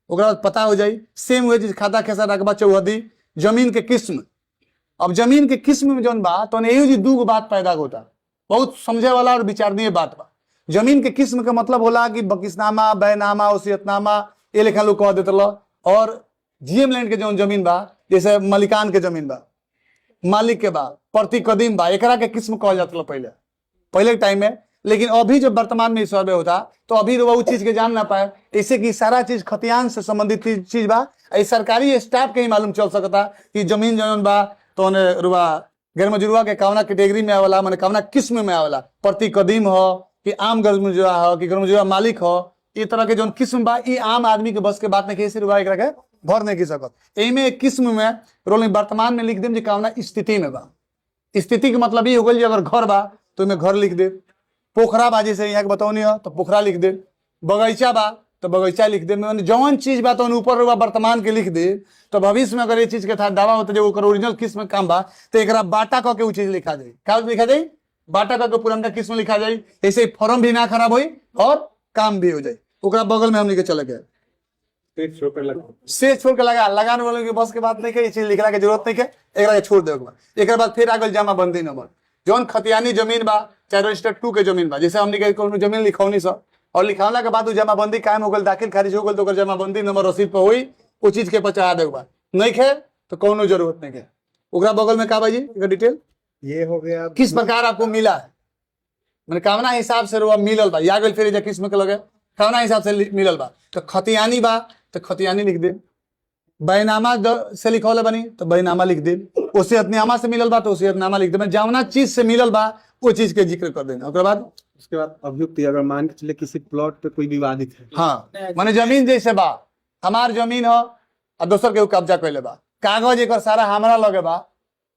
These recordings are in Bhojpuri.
ओकरा बाद पता हो जाई। सेम हुए चीज खाता खेसर रकबा चौहदी जमीन के किस्म। अब जमीन के किस्म में जौन बा तो यही जी दू बात पैदा होता, बहुत समझे वाला और विचारणीय बात बा। जमीन के किस्म का मतलब होला कि बकिसनामा, बैनामा, वसीयतनामा, ये लेखा लोग कह देते। और जीएम लैंड के जौन जमीन बा, जैसे मलिकान के जमीन बा, मालिक के बा, प्रति कदीम बा, एकरा के किस्म कहल जाता पहले टाइम में। लेकिन अभी जब वर्तमान में सर्वे होता तो अभी वो चीज के जान ना पाए, ऐसे कि सारा चीज खतियान से संबंधित चीज बा। सरकारी स्टाफ के ही मालूम चल सकता कि जमीन जौन बा तो रुआ गैर मजरूआ के कवना कैटेगरी में आवेला, मैंने कवना किस्म में आवेला, प्रति कदीम हो कि आम गैर मजरूआ हो कि गैर मजरूआ मालिक हो। ये तरह के जौन किस्म बा ये आम आदमी के बस के बात नहीं, कैसे रुआ एकरा के भर नहीं की सकत। एमे किस्म में रोलिंग वर्तमान में लिख देम जे कवना स्थिति में बा। स्थिति के मतलब ये हो गई अगर घर बा तो इनमें घर लिख दे, पोखरा बा जैसे यहाँ के बतौनी हो तो पोखरा लिख दे, बगीचा बा तो बगीचा लिख दे। जौन चीज बा तो ऊपर वर्तमान के लिख दे, तो भविष्य में अगर ये चीज के था दावा होता जो ओरिजिनल किस्म काम बा तो एक बाटा कह के वो चीज लिखा जाए। क्या लिखा जाए? बाटा कह के पुराना किस्म लिखा जाए। ऐसे फॉर्म भी ना खराब हो और काम भी हो जाए। ओकरा बगल में हम लेके चले गए, से छोड़ के लगाने वालों की बस के बात नहीं है, ये चीज लिखला के जरूरत नहीं है, एक छोड़ दे। एक बाद फिर आगे जमाबंदी नंबर जौन खतियानी जमीन बा चाहे रजिस्टर 2 के जमीन बा, जैसे हमने जमीन लिखौनी सब और लिखौला के बाद जमाबंदी कायम हो गई, दाखिल खारिज हो गई तो जमाबंदी नंबर रसीद पर हुई, वो चीज के पचा दे नहीं है तो कोनो जरूरत नहीं है। ओकरा बगल में का भाई डिटेल ये हो गया किस प्रकार आपको मिला है, मैंने कामना हिसाब से रुआ मिलल बा या गल फिर किस्म के लगे कामना हिसाब से मिलल बा तो खतियानी बा तो खतियानी लिख दे, बैनामा से लिखौले बनी तो बैनामा लिख दे, वसीयतनामा से मिलल बा तो वसीयतनामा लिख दे। जौना चीज से मिलल बा वो चीज के जिक्र कर देना। उसके बाद अभियुक्त अगर मान के चले किसी प्लॉट पे कोई विवादित है, हाँ माने जमीन जैसे बा हमार जमीन हो और दोसर के कब्जा कैले बा, कागज एक सारा हमारा लगे बा,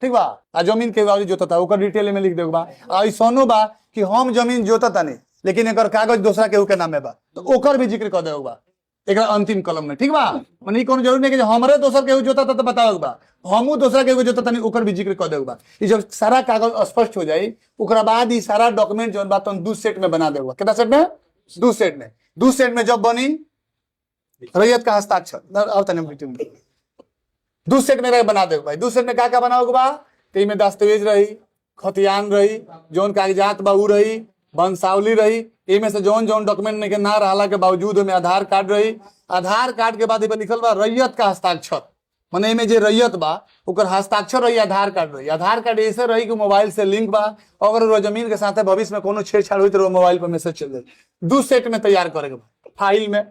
ठीक बा, आ जमीन के जोतता ओकर डिटेल में लिख दे बा। ऐसनो बा कि हम जमीन जोतता नहीं लेकिन एक कागज दूसरा के नामे बा तो ओकर भी जिक्र कर दे बा एक अंतिम कलम में, ठीक बा। माने कोनो जरूरी नहीं कि हमरे दोसर के जोता तो बताओ बा, हमू दूसरा के जोता नहीं ओकर भी जिक्र कर दे बा। ये जब सारा कागज स्पष्ट हो जाए ओकरा बाद ही सारा डॉक्यूमेंट जो बा दू सेट में बना देगा। कितना सेट में? दू सेट में जब बनी रैयत का हस्ताक्षर दू सेट में बना देगा भाई। दू सेट में क्या बनाओगे बा तो में दस्तावेज रही, खतियान रही, जौन कागजात बा उ रही, वंशावली रही, इनमें से जौन जौन डॉक्यूमेंट नहीं ना रहला के बावजूद में आधार कार्ड रही। आधार कार्ड के बाद लिखल बा रैयत का हस्ताक्षर, माने इनमें जे रैयत बा ओकर हस्ताक्षर रही, आधार कार्ड रही। आधार कार्ड ऐसे रही कि मोबाइल से लिंक बा, अगर वो जमीन के साथ भविष्य में कोनो छेड़छाड़ हुई तो मोबाइल पर मैसेज चल जाए। दू सेट में तैयार करेगा फाइल में,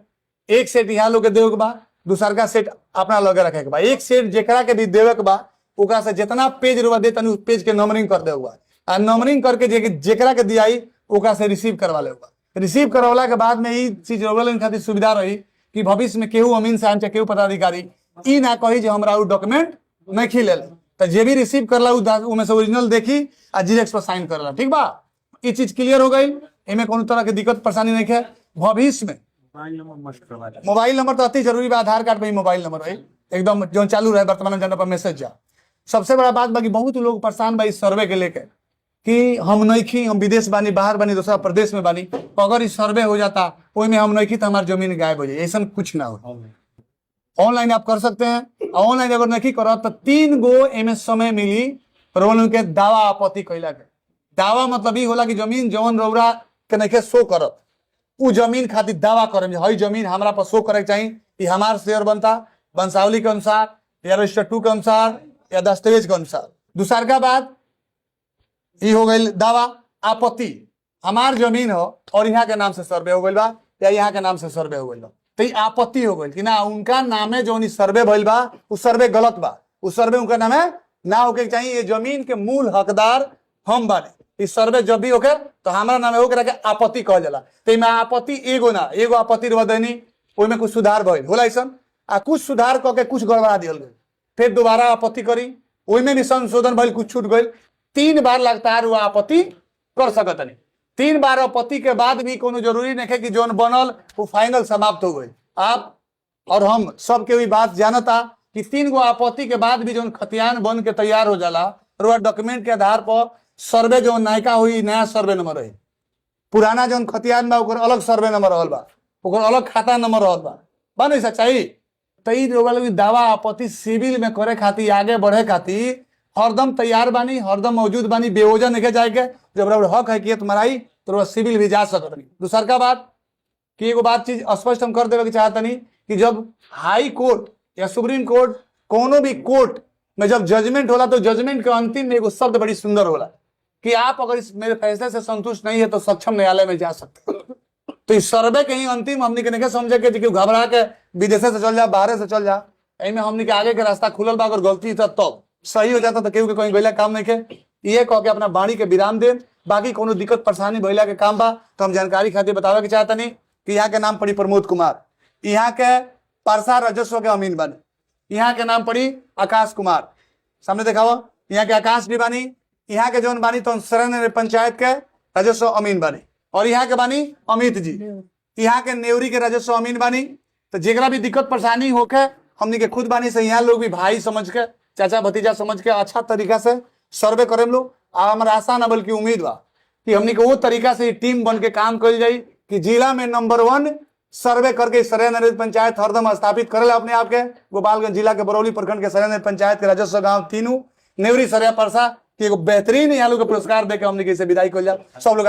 एक सेट यहाँ लोग देवे के बा, दूसर का सेट अपना लगे रखे के बा। एक सेट जेकरा के भी देवे के बा ओकरा से जितना पेज रुआ दे तनी पेज के नंबरिंग कर देगा आ नंबरिंग करके जेकरा के दियाई ओकरा से रिसीव करवा लेगा। रिसीव करवाला के बाद में ये चीज रोगल खातिर सुविधा रही कि भविष्य में केहू अमीन साहब चाहे केहू पदाधिकारी ई ना कही जे हमरा डॉक्यूमेंट नहीं खिले तो जे भी रिसीव करला उनमें से ओरिजिनल देखी आ जीरेक्स पर साइन करला, ठीक बा। ये चीज क्लियर हो गई, इनमें कोनो तरह की दिक्कत परेशानी नहीं है। भविष्य में मोबाइल नंबर तो अति जरूरी बा, आधार कार्ड पे ही मोबाइल नंबर रही एकदम जो चालू रहे वर्तमान जनता पर मैसेज जा। सबसे बड़ा बात बाकी बहुत लोग परेशान बा इस सर्वे के लेके कि हम नहीं हम विदेश बानी, बाहर बानी, दूसरा प्रदेश में बानी, अगर इस सर्वे हो जाता कोई में हम नहीं तो हमारी जमीन गायब हो जाए, ऐसा कुछ ना हो। ऑनलाइन आप कर सकते हैं। ऑनलाइन अगर नहीं करो तो 3 गो एम समय मिली रोल के दावा आपत्ति कैला के। दावा मतलब ये होला कि जमीन जौन रौरा के नहीं शो करत उ जमीन खातिर दावा करे हई जमीन हमारा पर शो करे चाहिए, ये हमार शेयर बनता वंशावली के अनुसार या रजिस्टर 2 के अनुसार या दस्तावेज के अनुसार। दूसर का बात ये हो गई दावा आपत्ति, हमार जमीन हो और यहाँ के नाम से सर्वे हो गई बा या यहाँ के नाम से सर्वे हो गई बा तो आपत्ति हो गई कि ना उनका नामे जो सर्वे भइल बा उस सर्वे गलत बा, उस सर्वे उनका नाम है ना होके चाहिए। ये जमीन के मूल हकदार हम बाने, इस सर्वे जब भी होके तो हमारा नाम होके आपत्ति कहल जाला। तो में आपत्ति एगो ना एगो आपत्ति रह देनी ओइमे कुछ सुधार भइल होला ऐसा आ कुछ सुधार करके कुछ गड़बड़ा दियल गई, फिर दोबारा आपत्ति करी ओइमे भी संशोधन भइल, कुछ छूट गई। 3 बार लगातार वो आपत्ति कर सकत नहीं। 3 बार आपत्ति के बाद भी कोनो जरूरी नहीं है कि जोन बनल वो फाइनल समाप्त हो गई। आप और हम सब के भी बात जानता कि 3 गो आपत्ति के बाद भी जोन खतियान बन के तैयार हो जाला और डॉक्यूमेंट के आधार पर सर्वे जो नायका हुई नया सर्वे नंबर है, पुराना जोन खतियान बा ओकर अलग सर्वे नंबर रहल बा, ओकर अलग खाता नंबर रहल बा, बन सच्चाई। तई लोग दावा आपत्ति सिविल में करे खातिर आगे बढ़े खातिर हरदम तैयार बानी, हरदम मौजूद बानी, बेवजह नहीं जाएगा। जब हक है कि तुम्हारी तो सिविल भी जा सकत नहीं। दूसर का बात कि एगो बात चीज स्पष्ट हम कर देवे के चाहतनी कि जब हाई कोर्ट या सुप्रीम कोर्ट कोनो भी कोर्ट में जब जजमेंट होला तो जजमेंट के अंतिम में एगो शब्द बड़ी सुंदर होला कि आप अगर इस मेरे फैसले से संतुष्ट नहीं है तो सक्षम न्यायालय में जा सकते हो। तो इस सर्वे के ही अंतिम हमने के नहीं समझे के कि घबरा के विदेशे से चल जा, बाहर से चल जा, एमे हमने के आगे के रास्ता खुलल बा। अगर गलती था तो सही हो जाता तो केहू के कहीं गइला काम नहीं के। ये कह के अपना वाणी के विराम दे। बाकी कोनो दिक्कत परेशानी भइला के काम बा तो हम जानकारी खातिर बतावे के चाहतनी कि यहाँ के नाम पड़ी प्रमोद कुमार, यहाँ के परसा राजस्व के अमीन बानी, यहाँ के नाम पड़ी आकाश कुमार, सामने देखाओ, यहाँ के आकाश भी बानी, यहाँ के जौन बानी तो शरण पंचायत के राजस्व अमीन बानी, और यहाँ के बानी अमित जी, यहाँ के नेवरी के राजस्व अमीन बानी। तो जेकरा भी दिक्कत परेशानी होके हमनी के खुद बानी से यहाँ लोग भी भाई समझ के, चाचा भतीजा समझ के अच्छा तरीका से सर्वे करें लोग। और हमारा आशा न बल्कि उम्मीद बा कि हमनी के वो तरीका से टीम बन के काम कर जाई कि जिला में नंबर 1 सर्वे करके सरयन पंचायत हरदम स्थापित करेला अपने आप के। गोपालगंज जिला के बरौली प्रखंड के सरयन पंचायत के राजस्व गांव तीनों, नेवरी, सरया, परसा की एगो बेहतरीन यहाँ लोग के पुरस्कार देके हमनी के इसे विदाई कर जा। सब लोग